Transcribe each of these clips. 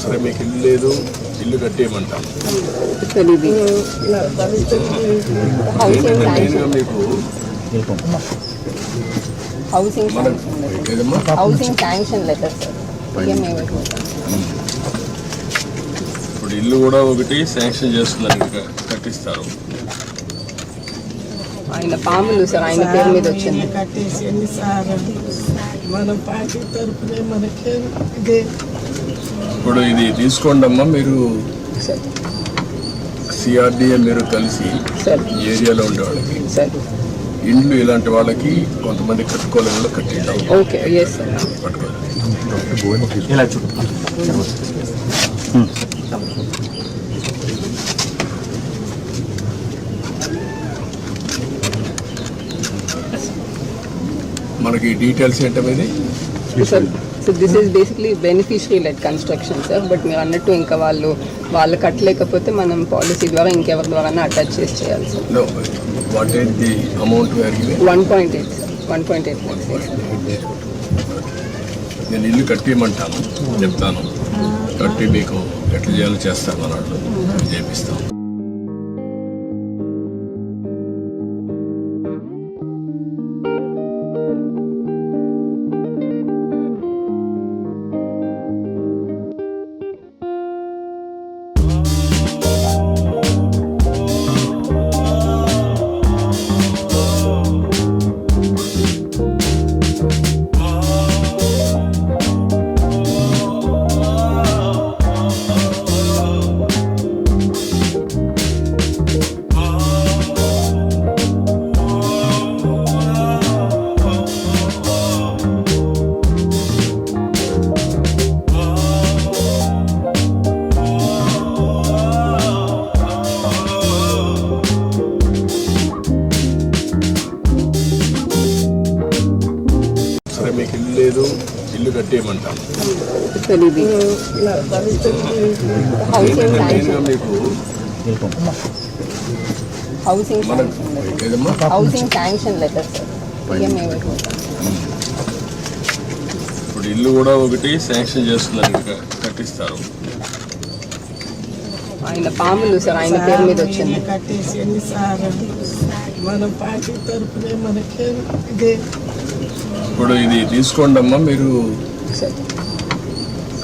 సరే మీకు ఇల్లు లేదు, ఇల్లు కట్టేయమంటాం. మెయిన్గా మీకు హౌసింగ్ శాంక్షన్ లెటర్ సార్. ఇప్పుడు ఇల్లు కూడా ఒకటి శాంక్షన్ చేస్తున్నారు, ఇంకా కట్టిస్తారు. ఆయన పాములు సార్ ఆయన పేరు మీద వచ్చింది. కట్టేసి మన పార్టీ తరఫునే మనకి ఇప్పుడు ఇది తీసుకోండి అమ్మా. మీరు సిఆర్డిఏ మీరు కలిసి ఈ ఏరియాలో ఉండే వాళ్ళకి ఇండ్లు ఇలాంటి వాళ్ళకి కొంతమంది కట్టుకోలేని వాళ్ళు కట్టిద్దాం. Okay, yes sir. మనకి డీటెయిల్స్ ఏంటనేది sir. So this is basically beneficiary led construction sir. But మీరు అన్నట్టు ఇంకా వాళ్ళు కట్టలేకపోతే మనం పాలసీ ద్వారా ఇంకెవరి ద్వారా అటాచ్ చేసి చేయాలి sir. What is the amount 1.8 sir. 1.8 lakhs. నేను ఇల్లు కట్టియమంటాను, చెప్తాను. కట్టి మీకు ఎట్లా చేయాలో చేస్తాను అన్నట్లు చేపిస్తాం. మీకు ఇల్లు లేదు, ఇల్లు కట్టేయమంటాం. మెయిన్గా మీకు హౌసింగ్ శాంక్షన్ లెటర్ సార్. ఇప్పుడు ఇల్లు కూడా ఒకటి శాంక్షన్ చేస్తున్నారు, ఇంకా కట్టిస్తారు. ఆయన పాములు సార్ ఆయన పేరు మీద వచ్చింది. కట్టేసి మన పార్టీ తరఫునే మనకి ఇప్పుడు ఇది తీసుకోండి అమ్మా. మీరు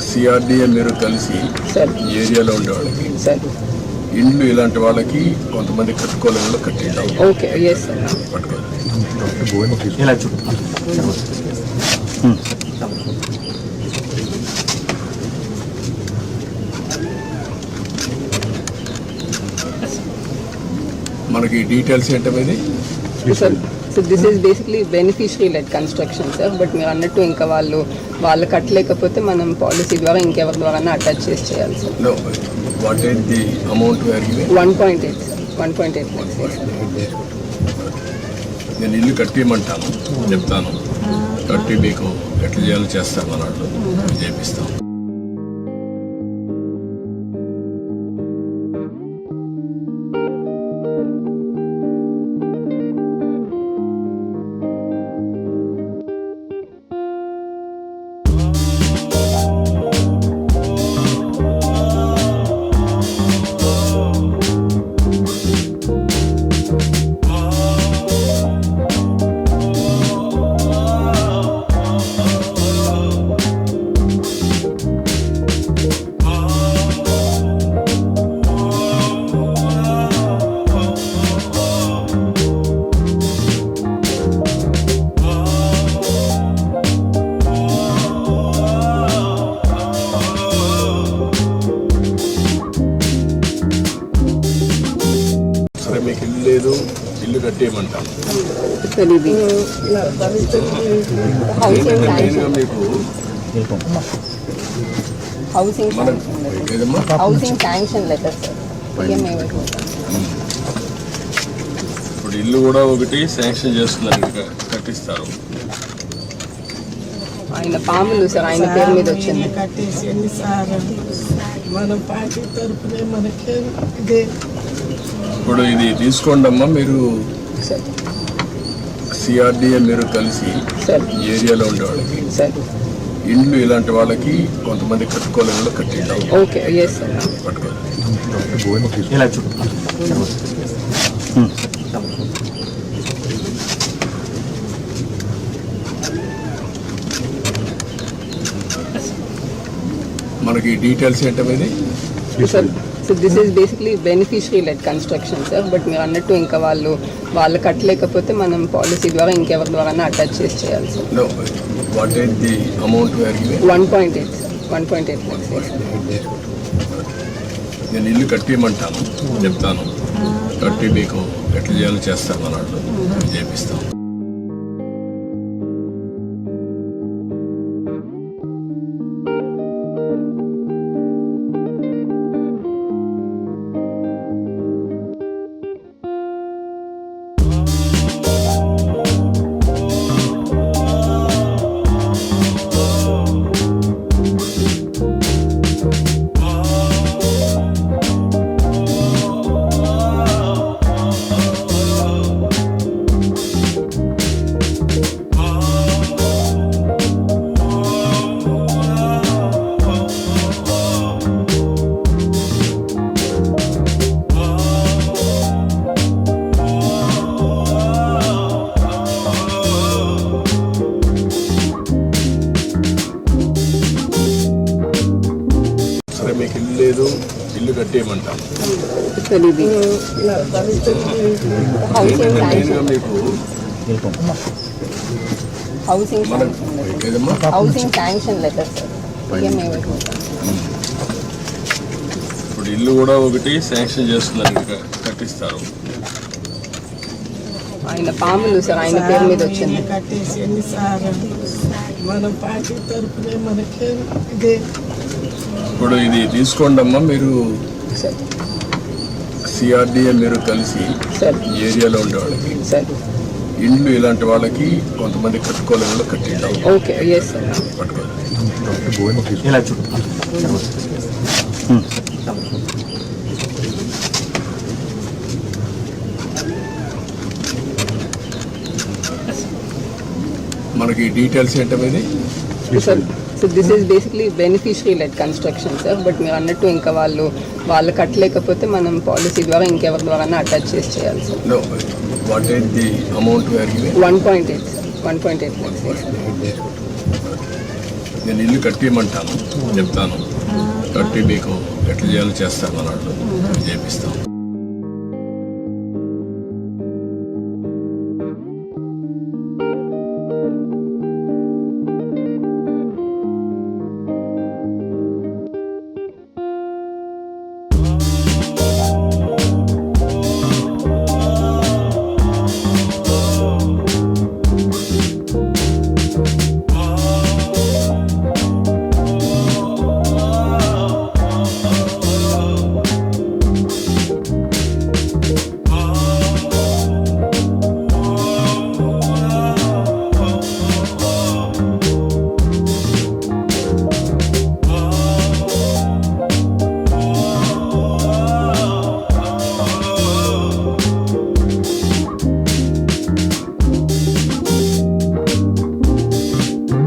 సిఆర్డిఏ మీరు కలిసి ఈ ఏరియాలో ఉండే వాళ్ళకి ఇండ్లు ఇలాంటి వాళ్ళకి కొంతమంది కట్టుకోలేని వాళ్ళు కట్టిద్దాం. Okay, yes sir. మనకి డీటెయిల్స్ ఏంటనేది sir. So this is basically beneficiary led construction sir. But మీరు అన్నట్టు ఇంకా వాళ్ళు కట్టలేకపోతే మనం పాలసీ ద్వారా ఇంకెవరి ద్వారా అటాచ్ చేసి చేయాలి sir. What is the amount 1.8 sir. 1.8 lakhs. నేను ఇల్లు కట్టియమంటాను, చెప్తాను. కట్టి మీకు ఎట్లా చేయాలో చేస్తాను అన్నట్లు చేపిస్తాం. మీకు ఇల్లు లేదు, ఇల్లు కట్టేయమంటాం. మెయిన్గా మీకు హౌసింగ్ శాంక్షన్ లెటర్ సార్. ఇప్పుడు ఇల్లు కూడా ఒకటి శాంక్షన్ చేస్తున్నారు, ఇంకా కట్టిస్తారు. ఆయన పాములు సార్ ఆయన పేరు మీద వచ్చింది. కట్టేసి మన పార్టీ తరఫునే మనకి ఇప్పుడు ఇది తీసుకోండి అమ్మా. మీరు సిఆర్డిఏ మీరు కలిసి ఈ ఏరియాలో ఉండే వాళ్ళకి ఇండ్లు ఇలాంటి వాళ్ళకి కొంతమంది కట్టుకోలేని వాళ్ళు కట్టిద్దాం. Okay yes sir. పట్టుకోవాలి. మనకి డీటెయిల్స్ ఏంటనేది sir so this is basically beneficiary lead construction sir. But మీరు అన్నట్టు ఇంకా వాళ్ళు కట్టలేకపోతే మనం పాలసీ ద్వారా ఇంకెవరి ద్వారా అటాచ్ చేసి చేయాలి sir. Know what is the amount wear given? 1.8 sir. 1.8 lakhs. నేను ఇల్లు కట్టియమంటాను, చెప్తాను, కట్టి మీకు ఎట్లా చేయాలో చేస్తాను అన్నట్లు చేపిస్తాం. సరే మీకు ఇల్లు లేదు, ఇల్లు కట్టేయమంటాను. సార్ ఇది హౌసింగ్ మెయిన్గా మీకు హౌసింగ్ మన ఏదమ్మా housing sanction letter sir. EMI ఇప్పుడు ఇల్లు కూడా ఒకటి శాంక్షన్ చేస్తున్నారు, కట్టిస్తారు. ఆయన పాములు సార్ ఆయన పేరు మీద వచ్చింది. ఇల్లు కట్టేసి ఎన్నిసార్లు మన పార్టీ తరపునే మనకే ఇదే. ఇప్పుడు ఇది తీసుకోండి అమ్మా, మీరు సార్ సిఆర్డిఏ మీరు కలిసి సార్ ఈ ఏరియాలో ఉండే వాళ్ళకి సార్ ఇండ్లు ఇలాంటి వాళ్ళకి కొంతమంది కట్టుకోలేని వాళ్ళు కట్టిద్దాం. Okay yes sir. పట్టుకోవాలి. మనకి డీటెయిల్స్ ఏంటనేది sir so this is basically beneficiary lead construction sir. But మీరు అన్నట్టు ఇంకా వాళ్ళు కట్టలేకపోతే మనం పాలసీ ద్వారా ఇంకెవరి ద్వారా అటాచ్ చేసి చేయాలి sir. Know what is the amount wear given? 1.8 sir. 1.8 lakhs. నేను ఇల్లు కట్టియమంటాను, చెప్తాను, కట్టి మీకు ఎట్లా చేయాలో చేస్తాను అన్నట్లు చేపిస్తాం.